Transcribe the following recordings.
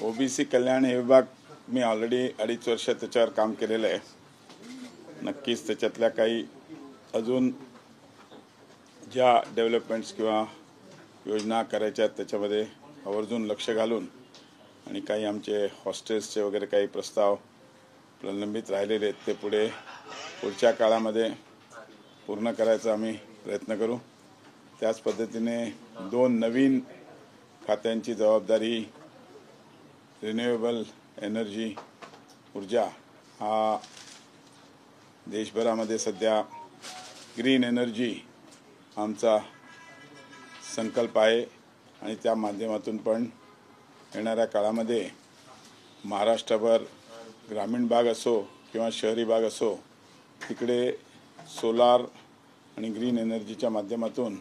OBC कल्याण हे विभाग मी already 2.5 वर्ष त्याच्यावर काम केलेलं आहे। नक्कीच त्याच्यातल्या काही अजून ज्या डेव्हलपमेंट्स किंवा योजना करायच्या त्याच्यामध्ये आवर्जून लक्ष घालून आणि काही आमचे हॉस्टेल्सचे वगैरे काही प्रस्ताव प्रलंबित राहिलेले आहेत ते पुढच्या काळामध्ये पूर्ण करायचा आम्ही प्रयत्न करू। त्याच पद्धतीने 2 नवीन खात्यांची जबाबदारी रिन्युएबल एनर्जी ऊर्जा हा देशभरामध्ये सध्या ग्रीन एनर्जी आमचा संकल्प आहे आणि त्या माध्यमातून पण येणाऱ्या काळामध्ये महाराष्ट्रभर ग्रामीण भाग असो किंवा शहरी भाग असो तिकडे सोलार आणि ग्रीन एनर्जीच्या माध्यमातून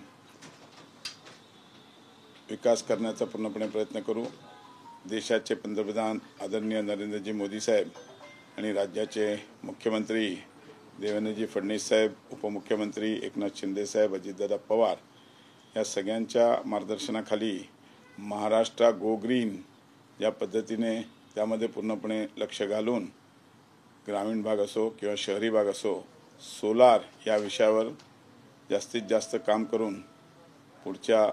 विकास करण्याचा पूर्णपणे प्रयत्न करू। देशाचे पंतप्रधान आदरणीय नरेंद्रजी मोदी साहेब आणि राज्याचे मुख्यमंत्री देवेंद्रजी फडणवीस साहेब, उपमुख्यमंत्री एकनाथ शिंदे साहेब, अजितदादा पवार या सगळ्यांच्या मार्गदर्शनाखाली महाराष्ट्र गो ग्रीन या पद्धतीने त्यामध्ये पूर्णपणे लक्ष घालून ग्रामीण भाग असो किंवा शहरी भाग असो सोलार या विषयावर जास्तीत जास्त काम करून पुढच्या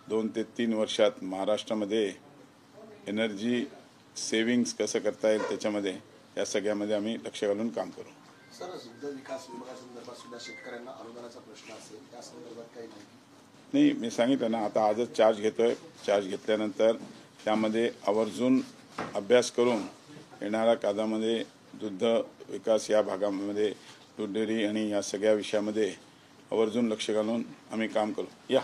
2 ते 3 वर्षात महाराष्ट्रामध्ये एनर्जी सेविंग्स कसं करता येईल त्याच्यामध्ये या सगळ्यामध्ये आम्ही लक्ष घालून काम करू। सर, दुग्ध विकास विभागासंदर्भात सुद्धा शेतकऱ्यांना अनुदानाचा प्रश्न असेल, त्या संदर्भात काही नाही, मी सांगितलं ना, आता आजच चार्ज घेतोय। चार्ज घेतल्यानंतर त्यामध्ये आवर्जून अभ्यास करून येणाऱ्या काळामध्ये दुग्ध विकास या भागामध्ये दूध डेअरी आणि या सगळ्या विषयामध्ये आवर्जून लक्ष घालून आम्ही काम करू। या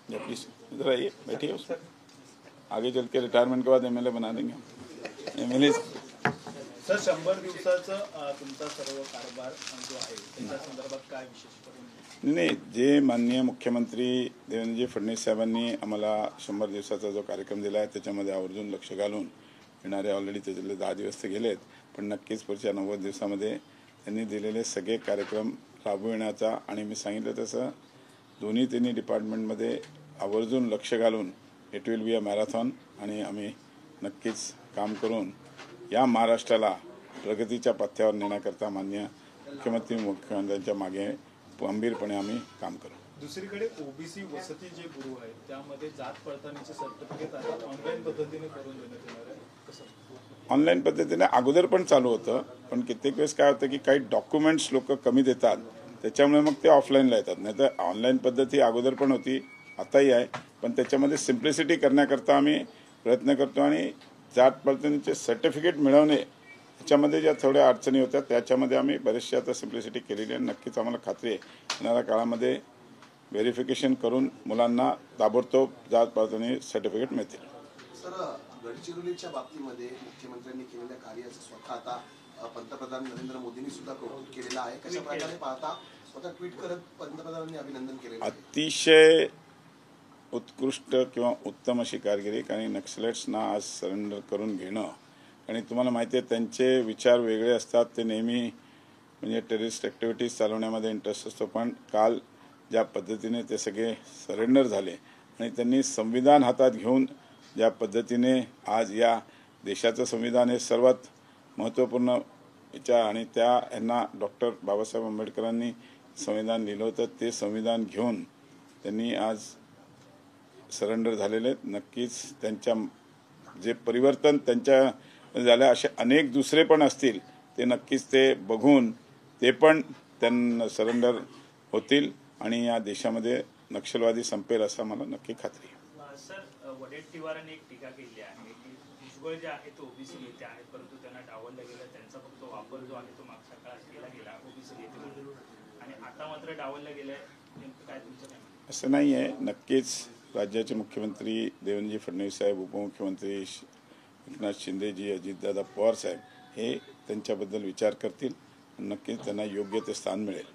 प्लीज इधर आइए, बैठिए। आगे चल के रिटायरमेंट के बाद एमएलए बना देंगे एमएलए। सर, 100 दिवसाचा तुमचा सर्व कारभार जो आहे त्या संदर्भात काय विशेष नाही, जे माननीय मुख्यमंत्री देवेंद्रजी फडणवीस साहेबांनी आम्हाला 100 दिवसाचा जो कार्यक्रम दिला आहे त्याच्यामध्ये आवर्जून लक्ष घालून येणारे ऑलरेडी त्याच्यातले 10 दिवस ते गेलेत, पण नक्कीच पुढच्या 90 दिवसामध्ये त्यांनी दिलेले सगळे कार्यक्रम राबविण्याचा आणि मी सांगितलं तसं दोन्ही डिपार्टमेंटमध्ये आवर्जून लक्ष घालून it will be a marathon आणि आम्ही नक्कीच काम करून या महाराष्ट्राला प्रगतीच्या पथ्यावर नेण्याकरता माननीय मुख्यमंत्र्यांच्या मागे गंभीरपणे आम्ही काम करू। दुसरीकडे ओबीसी वसती जे गुरु आहेत त्यामध्ये जात पडताळणीचे सर्टिफिकेट आता ऑनलाईन पद्धतीने करून देण्यात येणार आहे, कसं? ऑनलाईन पद्धतीने अगोदर पण चालू होतं, पण कित्येक वेळेस काय होतं की काही डॉक्युमेंट्स लोक कमी देतात त्याच्यामुळे मग ते ऑफलाईनला येतात। नाही तर ऑनलाईन पद्धती अगोदर पण होती, आताही आहे, पण त्याच्यामध्ये सिम्प्लिसिटी करण्याकरता आम्ही प्रयत्न करतो आणि जात पडताळणीचे सर्टिफिकेट मिळवणे त्याच्यामध्ये ज्या थोड्या अडचणी होत्या त्याच्यामध्ये आम्ही बरेचशा आता सिम्प्लिसिटी केलेली आहे। नक्कीच आम्हाला खात्री आहे येणाऱ्या काळामध्ये व्हेरिफिकेशन करून मुलांना ताबडतोब जात पडताळणी सर्टिफिकेट मिळतील। सर, गडचिरोलीच्या बाबतीमध्ये मुख्यमंत्र्यांनी केलेल्या कार्याचं स्वतः आता पंतप्रधान नरेंद्र मोदींनी सुद्धा कौतुक केलेलं आहे। कशा प्रकारे पाहता, स्वतः ट्विट करत पंतप्रधानांनी अभिनंदन केलेलं आहे। अतिशय उत्कृष्ट किंवा उत्तम अशी कामगिरी, कारण नक्सलाइट्सना आज सरेंडर करून घेणं, आणि तुम्हाला माहिती आहे त्यांचे विचार वेगळे असतात, ते नेहमी म्हणजे टेररिस्ट ॲक्टिव्हिटीज चालवण्यामध्ये इंटरेस्ट असतो, पण काल ज्या पद्धतीने ते सगळे सरेंडर झाले आणि त्यांनी संविधान हातात घेऊन ज्या पद्धतीने आज या देशाचं संविधान हे सर्वात महत्त्वपूर्ण आणि त्या यांना डॉक्टर बाबासाहेब आंबेडकरांनी संविधान लिहिलं होतं, ते संविधान घेऊन त्यांनी आज सरेंडर झालेले आहेत। नक्कीच त्यांच्या जे परिवर्तन त्यांच्या झाले असे अनेक दुसरे पण असतील, ते नक्कीच ते बघून ते पण त्यांना सरेंडर होतील आणि या देशामध्ये नक्षलवादी संपेल असं मला नक्की खात्री आहे। सर, वडेट्टीवारांनी एक टीका केली आहे की भुजबळ जे आहे तो ओबीसी नेते आहेत, परंतु त्यांना डावललं गेलं, त्यांचा फक्त वापर जो आहे तो मागच्या काळात केला गेला ओबीसी नेते म्हणून, आणि आता मात्र डावललं गेलंय, नेमकं काय तुमचं काय? असं नाही आहे। नक्कीच राज्याचे मुख्यमंत्री देवेंद्रजी फडणवीस साहेब, उपमुख्यमंत्री एकनाथ शिंदेजी, अजितदादा पवार साहेब हे त्यांच्याबद्दल विचार करतील, नक्कीच त्यांना योग्य ते स्थान मिळेल।